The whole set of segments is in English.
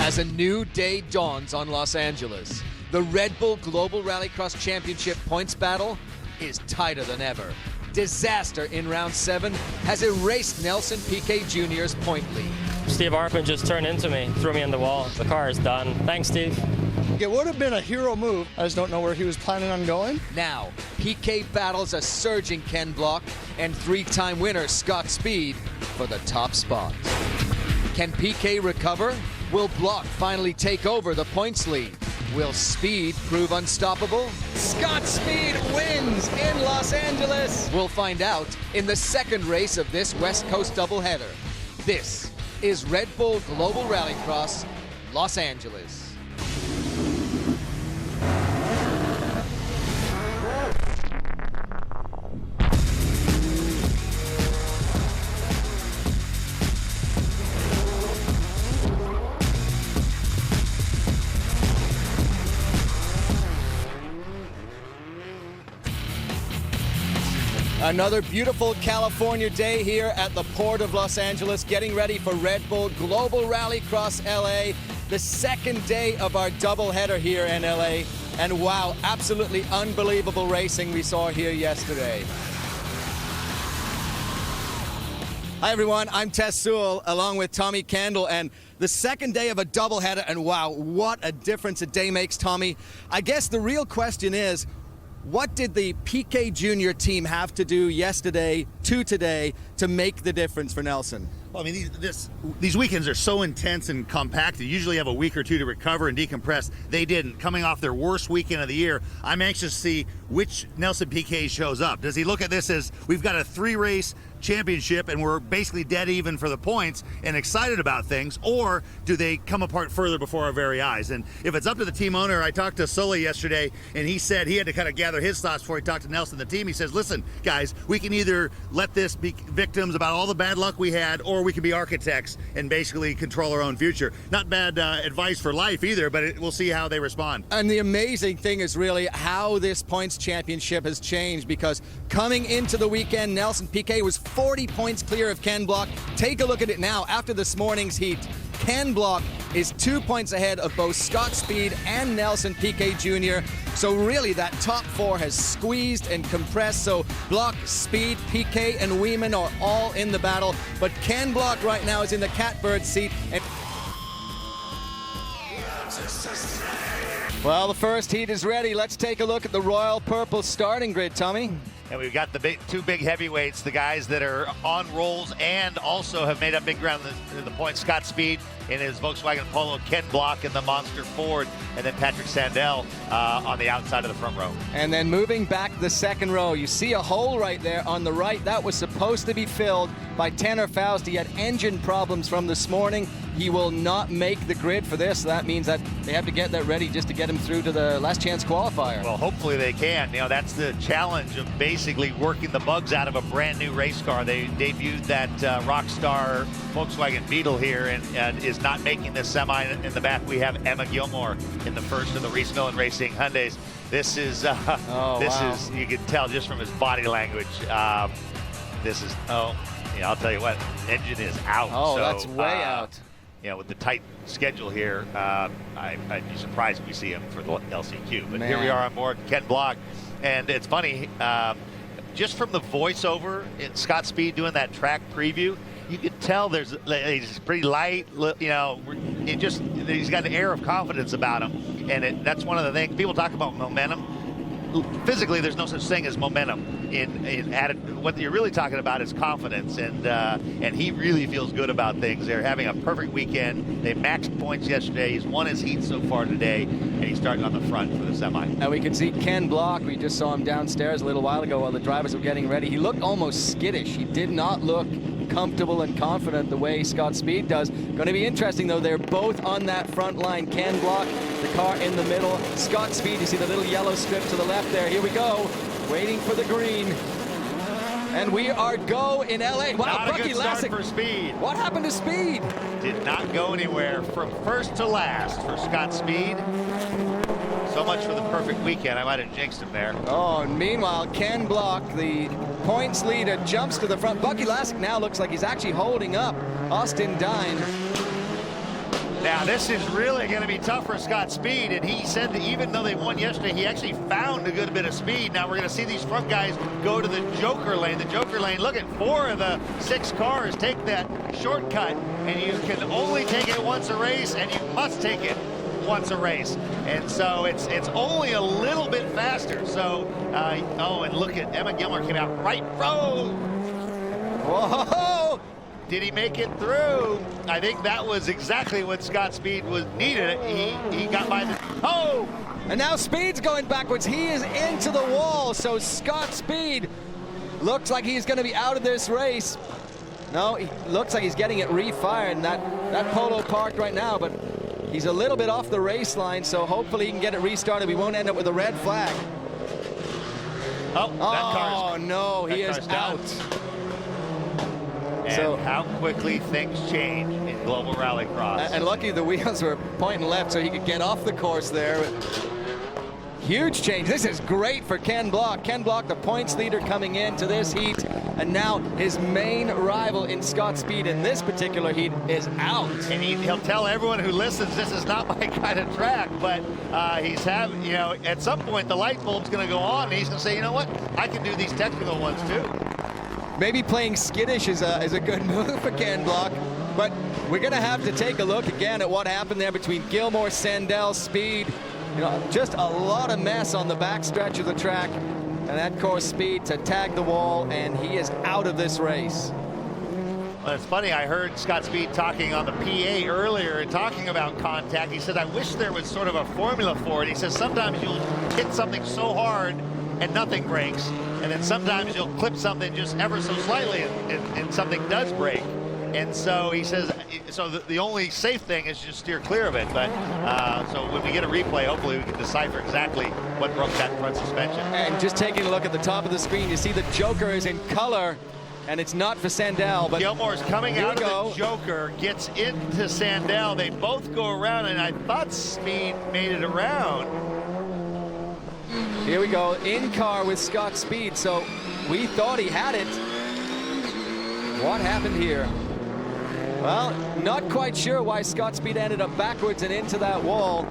As a new day dawns on Los Angeles, the Red Bull Global Rallycross Championship points battle is tighter than ever. Disaster in round 7 has erased Nelson Piquet Jr.'s point lead. Steve Arpin just turned into me, threw me in the wall. The car is done. Thanks, Steve. It would have been a hero move. I just don't know where he was planning on going. Now, Piquet battles a surging Ken Block and 3-time winner Scott Speed for the top spot. Can Piquet recover? Will Block finally take over the points lead? Will Speed prove unstoppable? Scott Speed wins in Los Angeles! We'll find out in the second race of this West Coast doubleheader. This is Red Bull Global Rallycross, Los Angeles. Another beautiful California day here at the Port of Los Angeles, getting ready for Red Bull Global Rallycross LA, the second day of our doubleheader here in LA. And wow, absolutely unbelievable racing we saw here yesterday. Hi everyone, I'm Tess Sewell along with Tommy Candle, and the second day of a doubleheader, and wow, what a difference a day makes, Tommy. I guess the real question is, what did the Piquet Jr. team have to do yesterday to today to make the difference for Nelson? Well, I mean, these weekends are so intense and compact. You usually have a week or two to recover and decompress. They didn't. Coming off their worst weekend of the year, I'm anxious to see which Nelson Piquet shows up. Does he look at this as we've got a 3-race championship and we're basically dead even for the points and excited about things, or do they come apart further before our very eyes? And if it's up to the team owner, I talked to Sully yesterday and he said he had to kind of gather his thoughts before he talked to Nelson, the team. He says, listen, guys, we can either let this be victims about all the bad luck we had, or we can be architects and basically control our own future. Not bad advice for life either, but we'll see how they respond. And the amazing thing is really how this points championship has changed, because coming into the weekend, Nelson Piquet was 40 points clear of Ken Block. Take a look at it now after this morning's heat. Ken Block is 2 points ahead of both Scott Speed and Nelson Piquet Jr. So really that top 4 has squeezed and compressed. So Block, Speed, Piquet, and Wieman are all in the battle. But Ken Block right now is in the catbird seat. And well, the first heat is ready. Let's take a look at the Royal Purple starting grid, Tommy. And we've got the two big heavyweights, the guys that are on rolls and also have made up big ground in the point. Scott Speed in his Volkswagen Polo, Ken Block in the Monster Ford, and then Patrick Sandell on the outside of the front row. And then moving back the second row, you see a hole right there on the right. That was supposed to be filled by Tanner Faust. He had engine problems from this morning. He will not make the grid for this. So that means that they have to get that ready just to get him through to the last chance qualifier. Well, hopefully they can. You know, that's the challenge of basically working the bugs out of a brand new race car. They debuted that Rockstar Volkswagen Beetle here and is not making this semi. In the back, we have Emma Gilmore in the first of the Reese Millen Racing Hyundais. This is, you can tell just from his body language. This is, I'll tell you what, engine is out. Oh, so, that's way out. You know, with the tight schedule here, I'd be surprised if we see him for the LCQ. But here we are on board, Ken Block. And it's funny, just from the voiceover, Scott Speed doing that track preview, you could tell he's pretty light, you know, he's got an air of confidence about him. And that's one of the things, people talk about momentum. Physically, there's no such thing as momentum. What you're really talking about is confidence, and he really feels good about things. They're having a perfect weekend. They maxed points yesterday. He's won his heat so far today, and he's starting on the front for the semi. And we can see Ken Block. We just saw him downstairs a little while ago while the drivers were getting ready. He looked almost skittish. He did not look comfortable and confident the way Scott Speed does. Going to be interesting though, they're both on that front line. Ken Block, the car in the middle. Scott Speed, you see the little yellow strip to the left there. Here we go, waiting for the green. And we are go in LA. Wow, not Bucky a good start Lasek. For Speed. What happened to Speed? Did not go anywhere from first to last for Scott Speed. So much for the perfect weekend. I might have jinxed him there. Oh, and meanwhile, Ken Block, the points leader, jumps to the front. Bucky Lasek now looks like he's actually holding up Austin Dine. Now this is really going to be tough for Scott Speed, and he said that even though they won yesterday, he actually found a good bit of speed. Now we're going to see these front guys go to the Joker lane. The Joker lane, look at 4 of the 6 cars take that shortcut, and you can only take it once a race, and you must take it once a race. And so it's only a little bit faster. So, oh, and look at Emma Gilmore came out right. Oh! Whoa! Did he make it through? I think that was exactly what Scott Speed was needed. He got by the, oh! And now Speed's going backwards. He is into the wall. So Scott Speed looks like he's going to be out of this race. No, he looks like he's getting it refired. And that Polo parked right now, but he's a little bit off the race line, so hopefully he can get it restarted. We won't end up with a red flag. Oh, that car's, no, he is out. And so how quickly things change in global rallycross. And lucky the wheels were pointing left so he could get off the course there. Huge change. This is great for Ken Block. Ken Block, the points leader coming into this heat. And now his main rival in Scott Speed in this particular heat is out. And he'll tell everyone who listens, this is not my kind of track, but he's having, you know, at some point the light bulb's going to go on and he's going to say, you know what, I can do these technical ones too. Maybe playing skittish is a good move for Ken Block, but we're going to have to take a look again at what happened there between Gilmore, Sandell, Speed. You know, just a lot of mess on the back stretch of the track, and that course Speed to tag the wall, and he is out of this race. Well, it's funny, I heard Scott Speed talking on the PA earlier and talking about contact. He said, I wish there was sort of a formula for it. He says sometimes you'll hit something so hard and nothing breaks, and then sometimes you'll clip something just ever so slightly and something does break. And so he says, so the only safe thing is just steer clear of it. But so when we get a replay, hopefully we can decipher exactly what broke that front suspension. And just taking a look at the top of the screen, you see the Joker is in color, and it's not for Sandell. But Gilmore's coming out of the Joker, gets into Sandell. They both go around, and I thought Speed made it around. Here we go, in car with Scott Speed. So we thought he had it. What happened here? Well, not quite sure why Scott Speed ended up backwards and into that wall.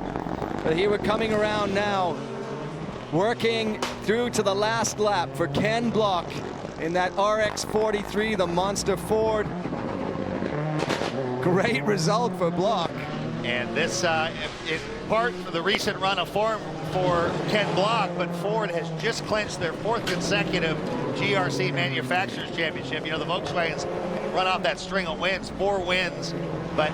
But here we're coming around now, working through to the last lap for Ken Block in that RX-43, the Monster Ford. Great result for Block. And this, in part for the recent run of form for Ken Block, but Ford has just clinched their 4th consecutive GRC Manufacturers Championship. You know, the Volkswagens run off that string of wins, 4 wins, but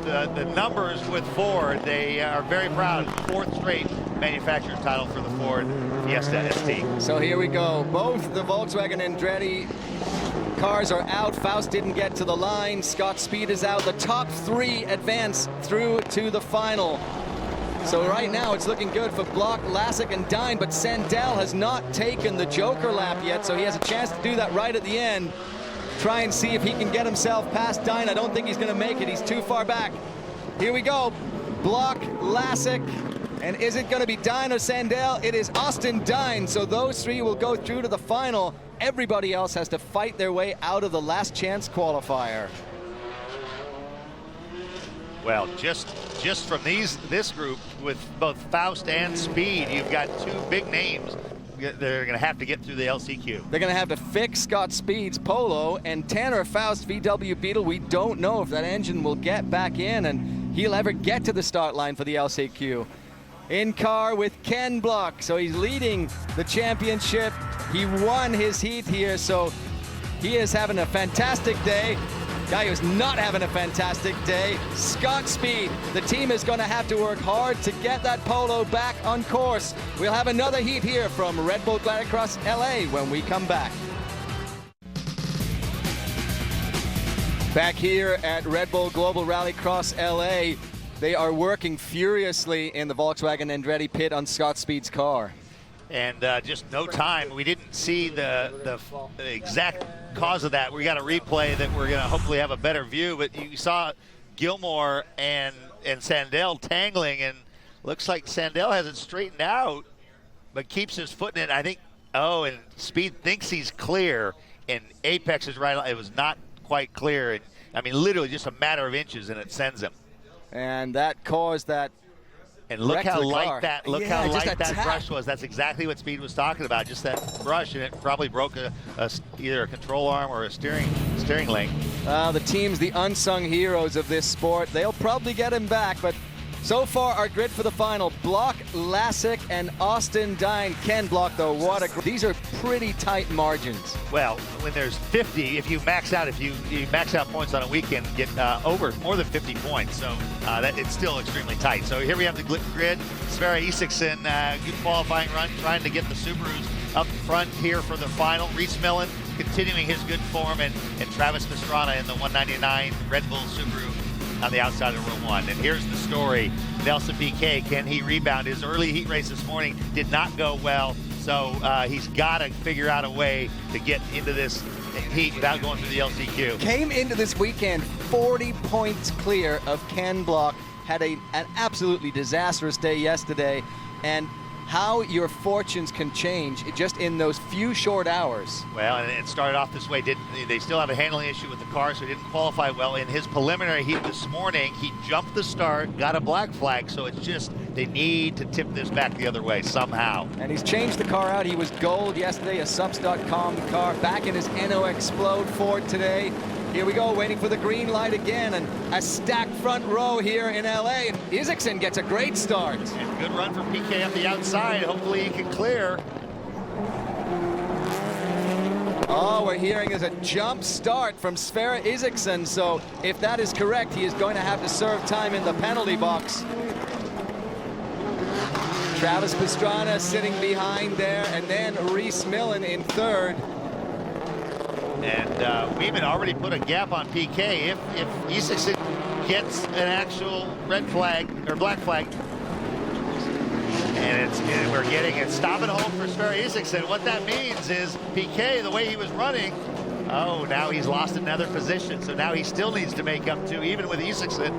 the numbers with Ford, they are very proud. 4th straight manufacturer's title for the Ford Fiesta ST. So here we go. Both the Volkswagen Andretti cars are out. Faust didn't get to the line. Scott Speed is out. The top 3 advance through to the final. So right now it's looking good for Block, Lassick, and Dine, but Sandell has not taken the Joker lap yet, so he has a chance to do that right at the end. Try and see if he can get himself past Dine. I don't think he's going to make it. He's too far back. Here we go. Block, Lassick, and is it going to be Dine or Sandell? It is Austin Dine, so those 3 will go through to the final. Everybody else has to fight their way out of the last chance qualifier. Well, just from this group with both Faust and Speed, you've got 2 big names. They're going to have to get through the LCQ. They're going to have to fix Scott Speed's Polo, and Tanner Faust VW Beetle, we don't know if that engine will get back in and he'll ever get to the start line for the LCQ. In car with Ken Block, so he's leading the championship. He won his heat here, so he is having a fantastic day. Guy who's not having a fantastic day, Scott Speed. The team is going to have to work hard to get that Polo back on course. We'll have another heat here from Red Bull Rallycross LA when we come back. Back here at Red Bull Global Rallycross LA, they are working furiously in the Volkswagen Andretti pit on Scott Speed's car. And just no time. We didn't see the exact cause of that. We got a replay that we're going to hopefully have a better view. But you saw Gilmore and Sandell tangling, and looks like Sandell has it straightened out, but keeps his foot in it. I think, and Speed thinks he's clear, and Apex is right. It was not quite clear. And, I mean, literally just a matter of inches, and it sends him. And that caused that. And look wreck how to the light car. that look Yeah, how just light that tap. brush was. That's exactly what Speed was talking about. Just that brush, and it probably broke either a control arm or a steering link. The team's the unsung heroes of this sport. They'll probably get him back, but so far our grid for the final: Block, Lassick, and Austin Dine. Ken Block, though, what a these are pretty tight margins. Well, when there's 50, if you max out points on a weekend, get over more than 50 points. So that it's still extremely tight. So here we have the grid. Sverre Isaksson, good qualifying run, trying to get the Subarus up front here for the final. Reese Millen continuing his good form, and Travis Pastrana in the 199 Red Bull Subaru on the outside of row 1. And here's the story: Nelson Piquet, can he rebound? His early heat race this morning did not go well, so he's got to figure out a way to get into this heat without going through the LCQ. Came into this weekend 40 points clear of Ken Block. Had an absolutely disastrous day yesterday, and how your fortunes can change just in those few short hours. Well, and it started off this way. They still have a handling issue with the car, so he didn't qualify well. In his preliminary heat this morning, he jumped the start, got a black flag, so it's just they need to tip this back the other way somehow. And he's changed the car out. He was gold yesterday, a Subs.com car, back in his NO Explode Ford today. Here we go, waiting for the green light again, and a stacked front row here in LA. And Isaksson gets a great start. And good run for PK up the outside. Hopefully he can clear. Oh, we're hearing is a jump start from Sverre Isaksson. So if that is correct, he is going to have to serve time in the penalty box. Travis Pastrana sitting behind there, and then Reese Millen in third. And Weeman already put a gap on PK. If Isaksson gets an actual red flag or black flag, and we're getting a stop and hold for Sverre Isaksson. What that means is PK, the way he was running, now he's lost another position. So now he still needs to make up to, even with Isaksson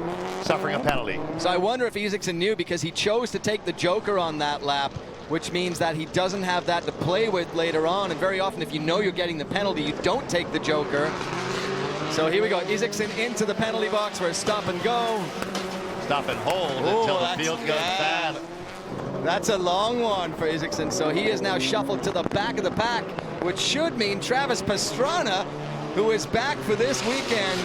suffering a penalty. So I wonder if Isaksson knew, because he chose to take the joker on that lap, which means that he doesn't have that to play with later on. And very often, if you know you're getting the penalty, you don't take the joker. So here we go. Isaksson into the penalty box for a stop and go. Stop and hold until the field goes bad. That's a long one for Isaksson. So he is now shuffled to the back of the pack, which should mean Travis Pastrana, who is back for this weekend,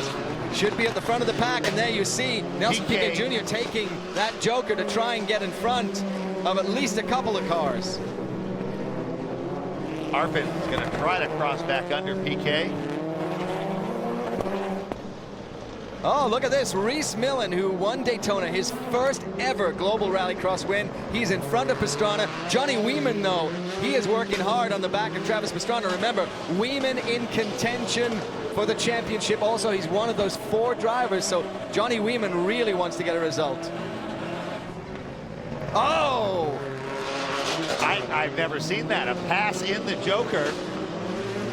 should be at the front of the pack. And there you see Nelson Piquet Jr. taking that joker to try and get in front of at least a couple of cars. Arpin is going to try to cross back under PK. Oh, look at this. Reese Millen, who won Daytona, his first ever global rallycross win. He's in front of Pastrana. Johnny Weeman, though, he is working hard on the back of Travis Pastrana. Remember, Weeman in contention for the championship. Also, he's one of those 4 drivers, so Johnny Weeman really wants to get a result. Oh! I've never seen that. A pass in the joker.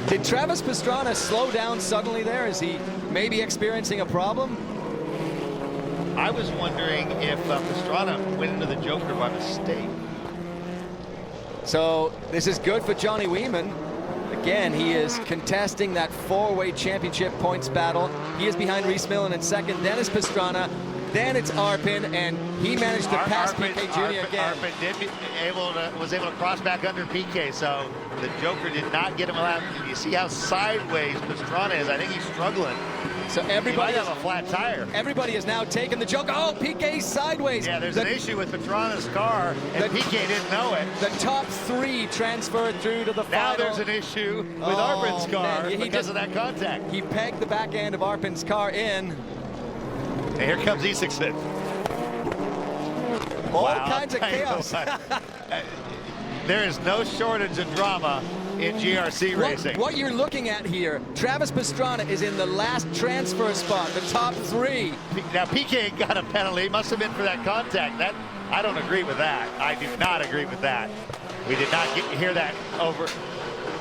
Did Travis Pastrana slow down suddenly there? Is he maybe experiencing a problem? I was wondering if Pastrana went into the joker by mistake. So this is good for Johnny Weeman. Again, he is contesting that 4-way championship points battle. He is behind Reese Millen in second. Then is Pastrana. Then it's Arpin, and he managed to pass PK Jr. again. Arpin was able to cross back under PK, so the joker did not get him allowed. You see how sideways Pastrana is. I think he's struggling. So everybody he might have a flat tire. Everybody has now taken the joker. Oh, PK's sideways. Yeah, there's an issue with Pastrana's car, and PK didn't know it. The top 3 transferred through to the final. Now there's an issue with Arpin's car because of that contact. He pegged the back end of Arpin's car in. And here comes Isaksson. All kinds of chaos. There is no shortage of drama in GRC racing. What you're looking at here, Travis Pastrana is in the last transfer spot, the top 3. Now PK got a penalty, must have been for that contact. I don't agree with that. I do not agree with that. We did not hear that over.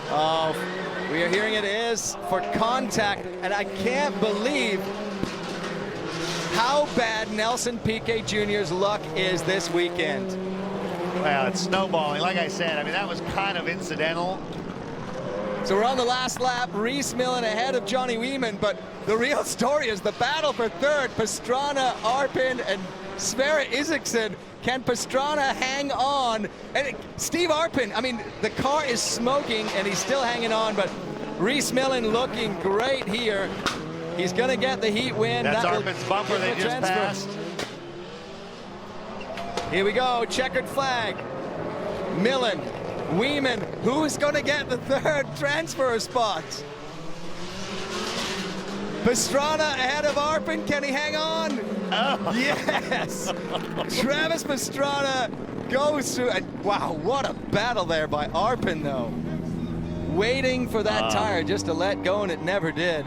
Oh, we are hearing it is for contact, and I can't believe how bad Nelson Piquet Jr.'s luck is this weekend. Well, it's snowballing. Like I said, I mean, that was kind of incidental. So we're on the last lap. Reese Millen ahead of Johnny Weeman, but the real story is the battle for third. Pastrana, Arpin, and Sverre Isaacson. Can Pastrana hang on? And Steve Arpin, I mean, the car is smoking and he's still hanging on, but Reese Millen looking great here. He's going to get the heat win. That's that Arpin's bumper they just passed. Here we go, checkered flag. Millen, Weeman, who's going to get the third transfer spot? Pastrana ahead of Arpin, can he hang on? Oh. Yes! Travis Pastrana goes through, and wow, what a battle there by Arpin though. Waiting for that tire just to let go, and it never did.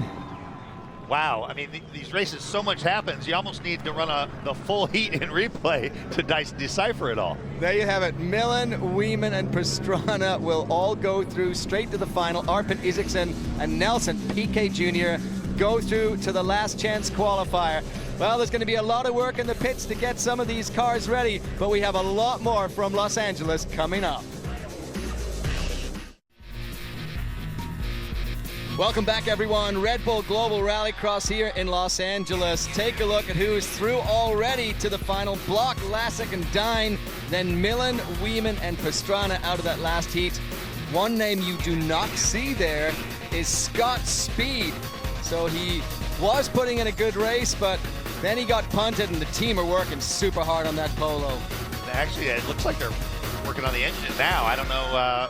Wow, I mean, these races, so much happens, you almost need to run the full heat in replay to decipher it all. There you have it. Millen, Weeman, and Pastrana will all go through straight to the final. Arpin, Isaacson, and Nelson Piquet Jr. go through to the last chance qualifier. Well, there's going to be a lot of work in the pits to get some of these cars ready, but we have a lot more from Los Angeles coming up. Welcome back, everyone. Red Bull Global Rallycross here in Los Angeles. Take a look at who is through already to the final. Block, Lasek, and Dine. Then Millen, Weeman, and Pastrana out of that last heat. One name you do not see there is Scott Speed. So he was putting in a good race, but then he got punted, and the team are working super hard on that Polo. Actually, it looks like they're working on the engine now. I don't know.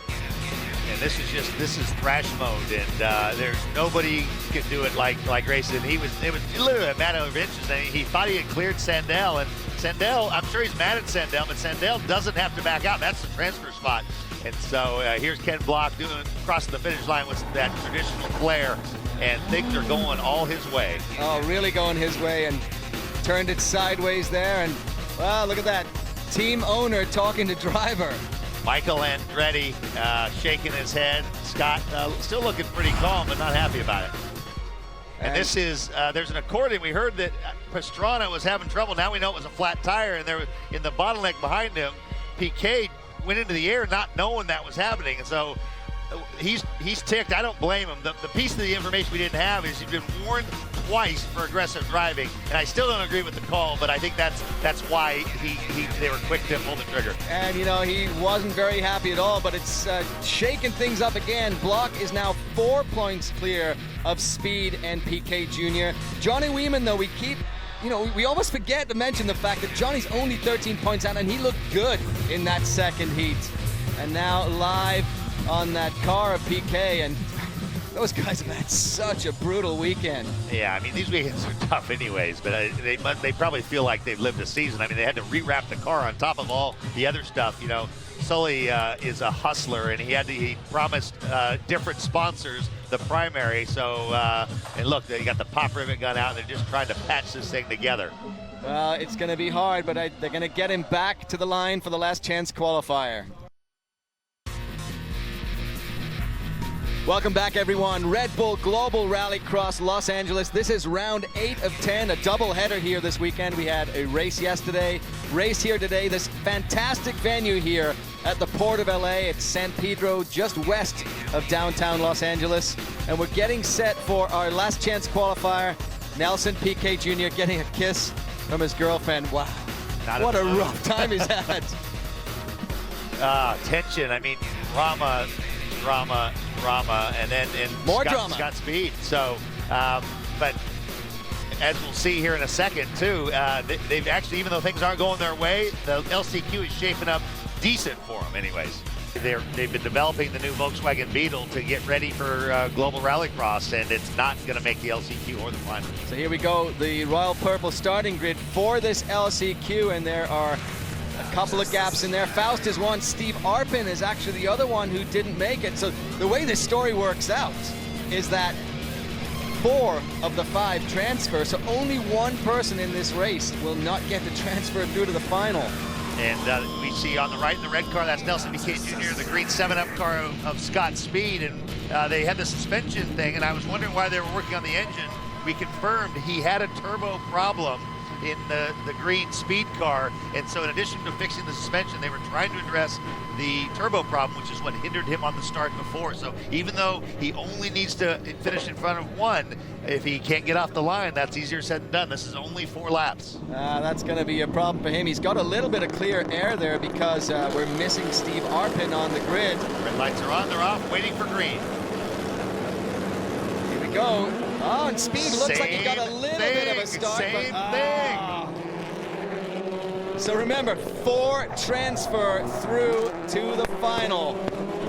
And this is thrash mode, and there's nobody can do it like Grayson. It was literally a matter of inches. And he thought he had cleared Sandell, and Sandell, I'm sure he's mad at Sandell, but Sandell doesn't have to back out. That's the transfer spot. And so here's Ken Block crossing the finish line with that traditional flair, and things are going all his way. Oh, really going his way, and turned it sideways there, and well, look at that. Team owner talking to driver. Michael Andretti shaking his head. Scott still looking pretty calm, but not happy about it. And this is, there's an accordion. We heard that Pastrana was having trouble. Now we know it was a flat tire, and there in the bottleneck behind him, Piquet went into the air not knowing that was happening. And so he's ticked. I don't blame him. The piece of the information we didn't have is he's been warned twice for aggressive driving, and I still don't agree with the call, but I think that's why they were quick to pull the trigger. And you know, he wasn't very happy at all, but it's shaking things up again. Block is now 4 points clear of Speed and Piquet Jr. Johnny Weeman, though, we almost forget to mention the fact that Johnny's only 13 points out, and he looked good in that second heat. And now live on that car of Piquet, and those guys have had such a brutal weekend. Yeah, I mean, these weekends are tough anyways, but they probably feel like they've lived a season. I mean, they had to rewrap the car on top of all the other stuff. You know, Sully is a hustler, and he promised different sponsors the primary. So, and look, they got the pop ribbon gun out, and they're just trying to patch this thing together. Well, it's going to be hard, but they're going to get him back to the line for the last chance qualifier. Welcome back, everyone. Red Bull Global Rallycross Los Angeles. This is round 8 of 10, a doubleheader here this weekend. We had a race yesterday, race here today. This fantastic venue here at the Port of LA. It's San Pedro, just west of downtown Los Angeles. And we're getting set for our last chance qualifier. Nelson Piquet Jr. getting a kiss from his girlfriend. Wow, what a rough time he's had. Tension, I mean, drama, and then more Scott, drama. Scott Speed. So, but as we'll see here in a second too, they've actually, even though things aren't going their way, the LCQ is shaping up decent for them anyways. They've been developing the new Volkswagen Beetle to get ready for Global Rallycross, and it's not going to make the LCQ or the final. So here we go, the Royal Purple starting grid for this LCQ, and there are a couple of gaps in there. Faust is one. Steve Arpin is actually the other one who didn't make it. So the way this story works out is that 4 of the 5 transfer, so only one person in this race will not get to transfer through to the final. And we see on the right in the red car, that's Nelson Piquet Jr., the green 7-Up car of Scott Speed. And they had the suspension thing, and I was wondering why they were working on the engine. We confirmed he had a turbo problem in the green speed car. And so in addition to fixing the suspension, they were trying to address the turbo problem, which is what hindered him on the start before. So even though he only needs to finish in front of one, if he can't get off the line, that's easier said than done. This is only 4 laps. That's going to be a problem for him. He's got a little bit of clear air there because we're missing Steve Arpin on the grid. Red lights are on, they're off, waiting for green. Here we go. Oh, and Speed looks like he got a little bit of a start. Same but, thing. So remember, 4 transfer through to the final.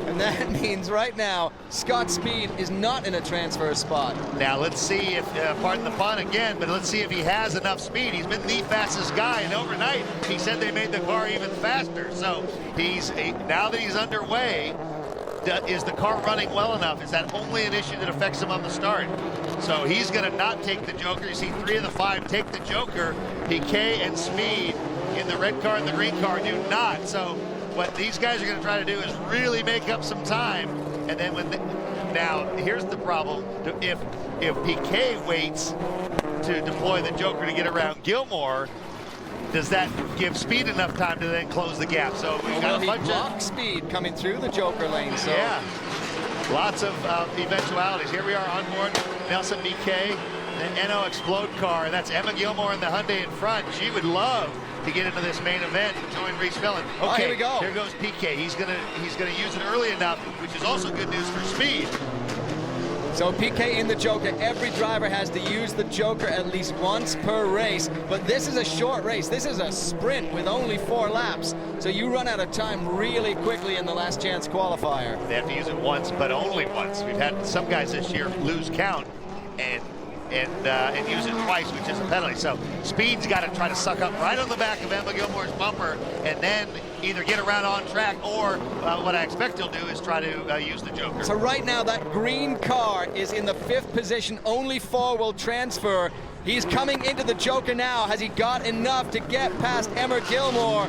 And that means right now, Scott Speed is not in a transfer spot. Now let's see if, pardon the pun again, but let's see if he has enough speed. He's been the fastest guy, and overnight he said they made the car even faster. So now that he's underway, is the car running well enough? Is that only an issue that affects him on the start? So he's going to not take the Joker. You see 3 of the 5 take the Joker. Piquet and Speed in the red car and the green car do not. So what these guys are going to try to do is really make up some time. And then now here's the problem. If Piquet waits to deploy the Joker to get around Gilmore, does that give Speed enough time to then close the gap? So we've got a bunch of Speed coming through the Joker lane. So yeah, lots of eventualities. Here we are on board Nelson Piquet, the NO Explode car, and that's Emma Gilmore in the Hyundai in front. She would love to get into this main event and join Reese Fillon. Okay, here we go. Here goes Piquet. He's gonna use it early enough, which is also good news for Speed. So Piquet in the Joker. Every driver has to use the Joker at least once per race, but this is a short race. This is a sprint with only 4 laps. So you run out of time really quickly in the last chance qualifier. They have to use it once, but only once. We've had some guys this year lose count and use it twice, which is a penalty. So Speed's got to try to suck up right on the back of Emma Gilmore's bumper and then either get around on track or what I expect he'll do is try to use the Joker. So right now that green car is in the 5th position. Only 4 will transfer. He's coming into the Joker now. Has he got enough to get past Emma Gilmore?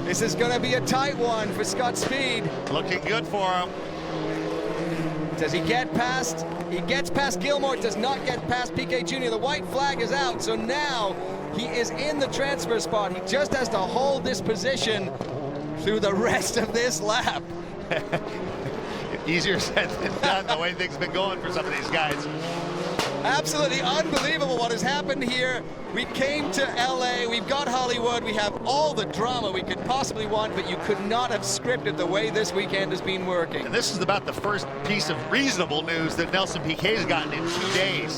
This is going to be a tight one for Scott Speed. Looking good for him. Does he get past? He gets past Gilmore, does not get past Piquet Jr. The white flag is out, so now he is in the transfer spot. He just has to hold this position through the rest of this lap. Easier said than done, the way things have been going for some of these guys. Absolutely unbelievable what has happened here. We came to LA, we've got Hollywood, we have all the drama we could possibly want, but you could not have scripted the way this weekend has been working. And this is about the first piece of reasonable news that Nelson Piquet has gotten in 2 days.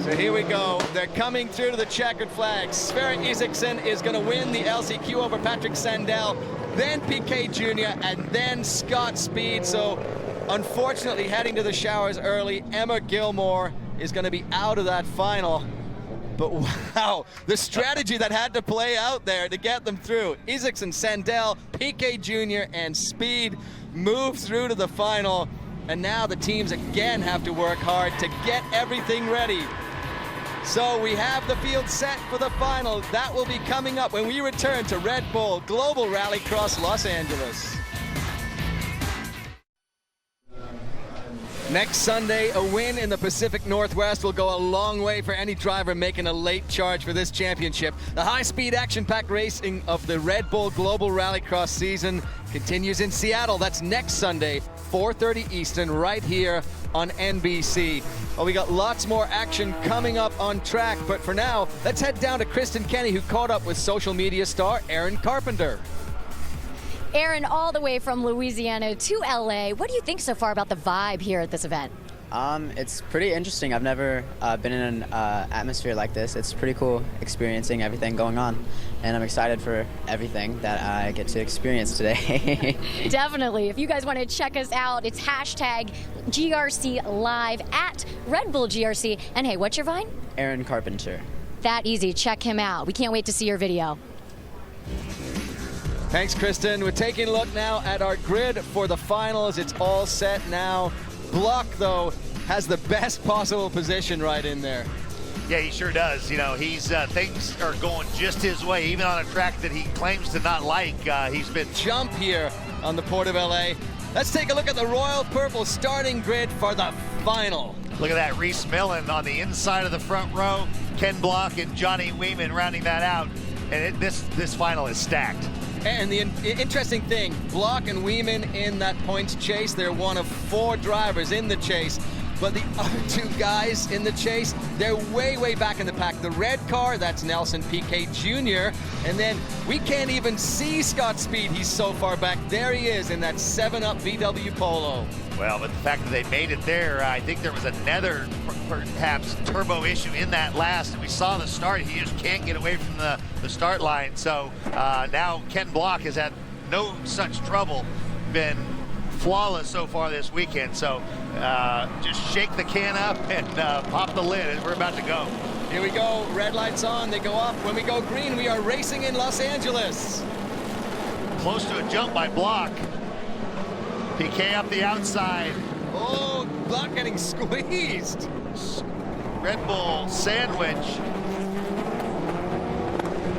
So here we go. They're coming through to the checkered flag. Sverre Isaacson is going to win the LCQ over Patrick Sandell, then Piquet Jr., and then Scott Speed. So unfortunately, heading to the showers early, Emma Gilmore is going to be out of that final. But wow, the strategy that had to play out there to get them through. Isaacson, Sandell, Piquet Jr., and Speed move through to the final. And now the teams again have to work hard to get everything ready. So we have the field set for the final. That will be coming up when we return to Red Bull Global Rallycross Los Angeles. Next Sunday, a win in the Pacific Northwest will go a long way for any driver making a late charge for this championship. The high-speed, action-packed racing of the Red Bull Global Rallycross season continues in Seattle. That's next Sunday, 4:30 Eastern, right here on NBC. Well, we got lots more action coming up on track, but for now, let's head down to Kristen Kenny, who caught up with social media star Aaron Carpenter. Aaron, all the way from Louisiana to LA. What do you think so far about the vibe here at this event? It's pretty interesting. I've never been in an atmosphere like this. It's pretty cool experiencing everything going on, and I'm excited for everything that I get to experience today. Definitely. If you guys want to check us out, it's hashtag GRC Live at Red Bull GRC. And hey, what's your Vine? Aaron Carpenter. That easy. Check him out. We can't wait to see your video. Thanks, Kristen. We're taking a look now at our grid for the finals. It's all set now. Block, though, has the best possible position right in there. Yeah, he sure does. You know, he's things are going just his way, even on a track that he claims to not like. He's been Jump here on the Port of LA. Let's take a look at the Royal Purple starting grid for the final. Look at that, Reese Millen on the inside of the front row, Ken Block and Johnny Weeman rounding that out. And this final is stacked. And the interesting thing, Block and Weeman in that points chase, they're one of 4 drivers in the chase. But the other 2 guys in the chase, they're way, way back in the pack. The red car, that's Nelson Piquet Jr. And then we can't even see Scott Speed. He's so far back. There he is in that 7-Up VW Polo. Well, but the fact that they made it there, I think there was another perhaps turbo issue in that last. We saw the start. He just can't get away from the start line. So now Ken Block has had no such trouble, been flawless so far this weekend. So just shake the can up and pop the lid as we're about to go. Here we go, red lights on, they go off. When we go green, we are racing in Los Angeles. Close to a jump by Block. Piquet up the outside. Oh, Block getting squeezed. Red Bull sandwich.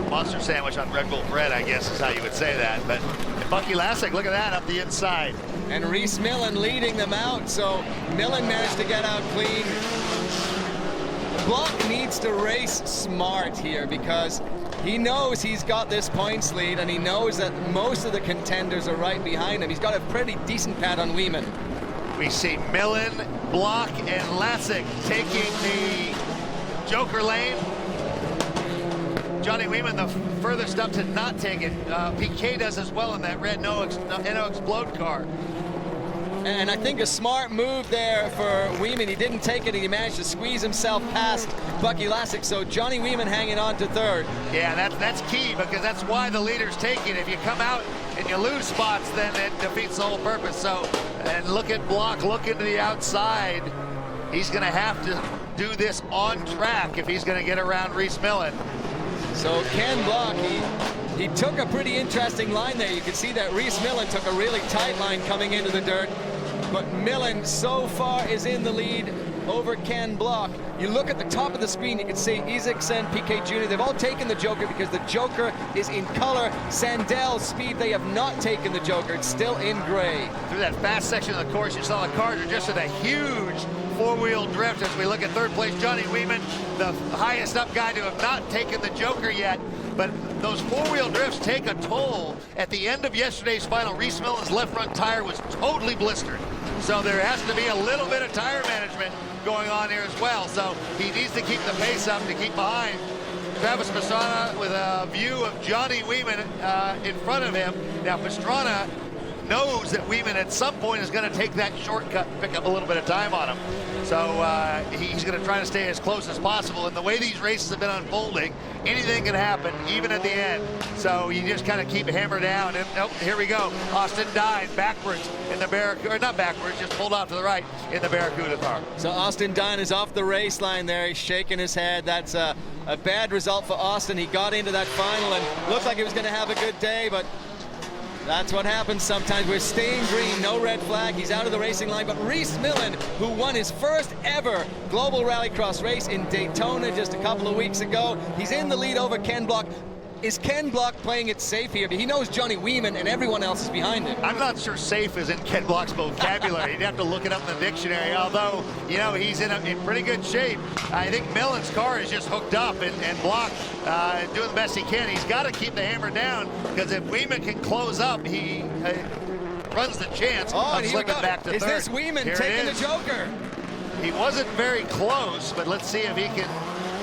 Monster sandwich on Red Bull bread, I guess is how you would say that. But Bucky Lasek, look at that, up the inside. And Reese Millen leading them out, so Millen managed to get out clean. Block needs to race smart here because he knows he's got this points lead and he knows that most of the contenders are right behind him. He's got a pretty decent pad on Weeman. We see Millen, Block, and Lasek taking the Joker lane. Johnny Weeman, the furthest up to not take it. Piquet does as well in that red No Explode car. And I think a smart move there for Weeman. He didn't take it and he managed to squeeze himself past Bucky Lasek. So Johnny Weeman hanging on to 3rd. Yeah, that's key because that's why the leaders take it. If you come out and you lose spots, then it defeats the whole purpose. So, and look at Block, look into the outside. He's going to have to do this on track if he's going to get around Reese Millen. So Ken Block, he took a pretty interesting line there. You can see that Reese Millen took a really tight line coming into the dirt. But Millen so far is in the lead over Ken Block. You look at the top of the screen, you can see Isaacson, Piquet Jr., they've all taken the Joker because the Joker is in color. Sandell, Speed, they have not taken the Joker. It's still in gray. Through that fast section of the course, you saw the cars are just at a huge 4-wheel drift as we look at 3rd place, Johnny Weeman, the highest up guy to have not taken the Joker yet. But those 4-wheel drifts take a toll. At the end of yesterday's final, Reese Millen's left front tire was totally blistered. So there has to be a little bit of tire management going on here as well. So he needs to keep the pace up to keep behind. Travis Pastrana with a view of Johnny Weeman in front of him. Now Pastrana knows that Weeman at some point is going to take that shortcut and pick up a little bit of time on him. So he's going to try to stay as close as possible. And the way these races have been unfolding, anything can happen, even at the end. So you just kind of keep a hammer down. And oh, here we go. Austin Dine backwards in the Barracuda, or not backwards, just pulled off to the right in the Barracuda car. So Austin Dine is off the race line there. He's shaking his head. That's a bad result for Austin. He got into that final and looked like he was going to have a good day, but that's what happens sometimes. We're staying green, no red flag. He's out of the racing line. But Reese Millen, who won his first ever global rallycross race in Daytona just a couple of weeks ago, he's in the lead over Ken Block. Is Ken Block playing it safe here? He knows Johnny Weeman and everyone else is behind him. I'm not sure safe is in Ken Block's vocabulary. You'd have to look it up in the dictionary, although, you know, he's in pretty good shape. I think Millen's car is just hooked up and Block doing the best he can. He's got to keep the hammer down because if Weeman can close up, he runs the chance of slipping back to 3rd. Is this Weeman taking the Joker? He wasn't very close, but let's see if he can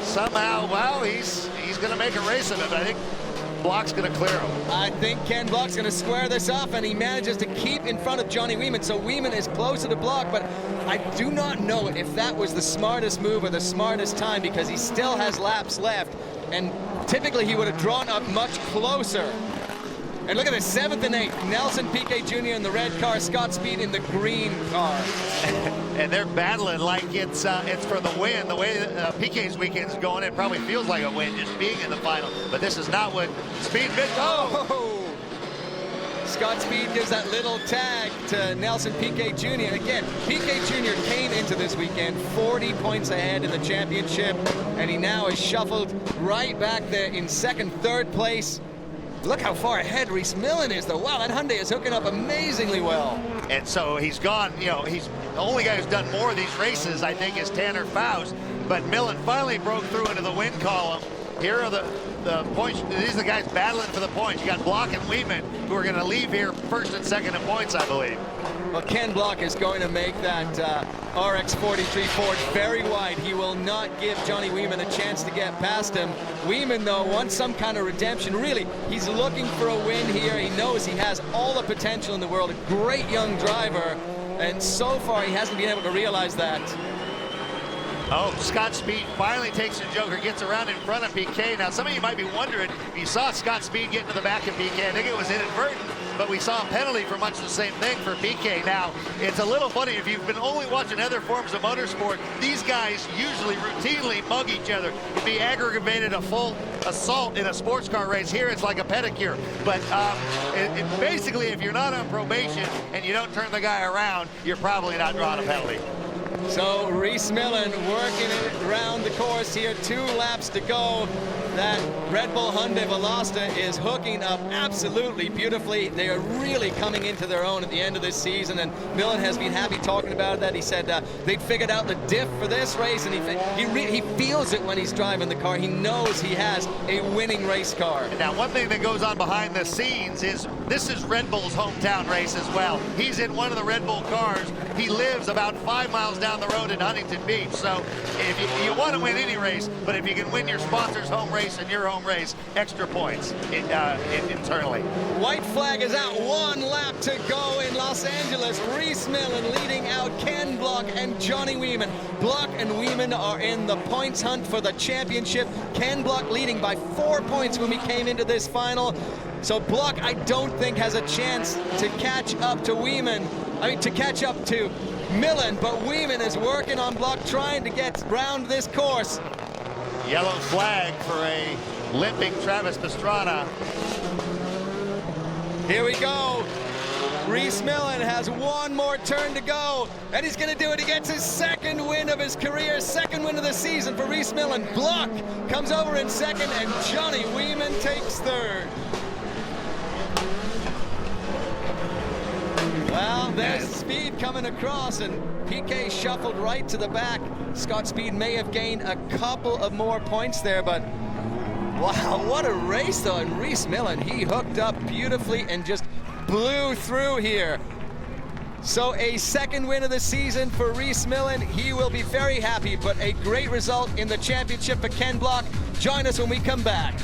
somehow, well, he's going to make a race of it. I think Block's going to clear him. I think Ken Block's going to square this off, and he manages to keep in front of Johnny Weeman. So Weeman is closer to Block, but I do not know if that was the smartest move or the smartest time because he still has laps left, and typically he would have drawn up much closer. And look at this, 7th and 8th. Nelson Piquet Jr. in the red car, Scott Speed in the green car. And they're battling like it's for the win. The way Piquet's weekend's going, it probably feels like a win just being in the final. But this is not what Speed missed. Oh! Scott Speed gives that little tag to Nelson Piquet Jr. And again, Piquet Jr. came into this weekend 40 points ahead in the championship, and he now is shuffled right back there in 2nd, 3rd place. look how far ahead Reese Millen is, though. Wow, that Hyundai is hooking up amazingly well. And so he's gone, he's the only guy who's done more of these races, I think, is Tanner Faust. But Millen finally broke through into the win column. Here are the points. These are the guys battling for the points. You got Block and Weeman, who are going to leave here first and second in points, I believe. Well, Ken Block is going to make that RX-43 Ford very wide. He will not give Johnny Weeman a chance to get past him. Weeman, though, wants some kind of redemption. Really, he's looking for a win here. He knows he has all the potential in the world. A great young driver, and so far he hasn't been able to realize that. Oh, Scott Speed finally takes the Joker, gets around in front of PK. Now, some of you might be wondering, you saw Scott Speed get into the back of PK. I think it was inadvertent, but we saw a penalty for much the same thing for PK. Now, it's a little funny, if you've been only watching other forms of motorsport, these guys usually routinely mug each other. It'd be aggravated a full assault in a sports car race. Here, it's like a pedicure. But basically, if you're not on probation and you don't turn the guy around, you're probably not drawing a penalty. So Reese Millen working it around the course here, 2 laps to go. That Red Bull Hyundai Veloster is hooking up absolutely beautifully. They are really coming into their own at the end of this season, and Millen has been happy talking about that. He said they'd figured out the diff for this race, and he feels it when he's driving the car. He knows he has a winning race car. Now, one thing that goes on behind the scenes is this is Red Bull's hometown race as well. He's in one of the Red Bull cars. He lives about 5 miles down the road in Huntington Beach. So if you want to win any race, but if you can win your sponsor's home race and your home race, extra points internally. White flag is out, 1 lap to go in Los Angeles. Reese Millen leading out Ken Block and Johnny Weeman. Block and Weeman are in the points hunt for the championship. Ken Block leading by 4 points when we came into this final. So Block, I don't think, has a chance to catch up to Weeman. To catch up to Millen, but Weeman is working on Block, trying to get round this course. Yellow flag for a limping Travis Pastrana. Here we go. Reese Millen has 1 more turn to go, and he's going to do it. He gets his 2nd win of his career, 2nd win of the season for Reese Millen. Block comes over in 2nd, and Johnny Weeman takes 3rd. Well, there's Speed coming across, and PK shuffled right to the back. Scott Speed may have gained a couple of more points there, but wow, what a race though. And Reese Millen, he hooked up beautifully and just blew through here. So a 2nd win of the season for Reese Millen. He will be very happy, but a great result in the championship for Ken Block. Join us when we come back.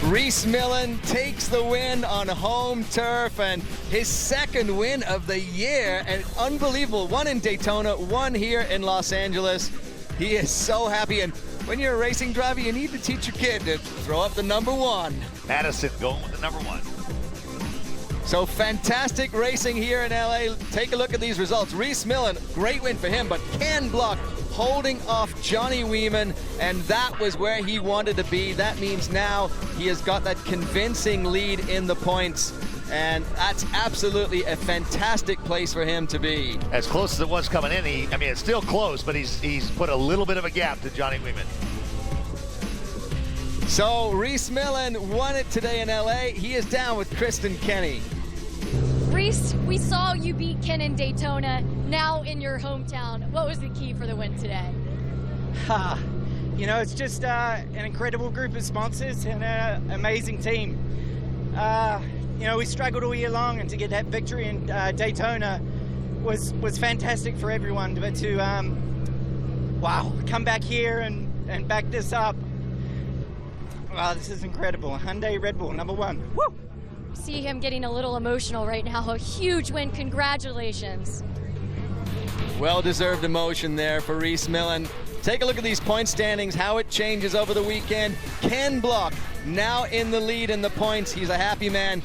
Reese Millen takes the win on home turf, and his 2nd win of the year, and unbelievable. 1 in Daytona, 1 here in Los Angeles. He is so happy, and when you're a racing driver, you need to teach your kid to throw up the number 1. Madison going with the number 1. So fantastic racing here in LA. Take a look at these results. Reese Millen, great win for him, but Ken Block holding off Johnny Weeman, and that was where he wanted to be. That means now he has got that convincing lead in the points, and that's absolutely a fantastic place for him to be. As close as it was coming in, it's still close, but he's put a little bit of a gap to Johnny Weeman. So Reese Millen won it today in LA. He is down with Kristen Kenny. Reese, we saw you beat Ken in Daytona, now in your hometown. What was the key for the win today? It's just an incredible group of sponsors and an amazing team. We struggled all year long, and to get that victory in Daytona was fantastic for everyone. But to come back here and back this up, wow, this is incredible. Hyundai Red Bull, number 1. Woo! See him getting a little emotional right now. A huge win. Congratulations. Well-deserved emotion there for Reese Millen. Take a look at these point standings, how it changes over the weekend. Ken Block now in the lead in the points. He's a happy man.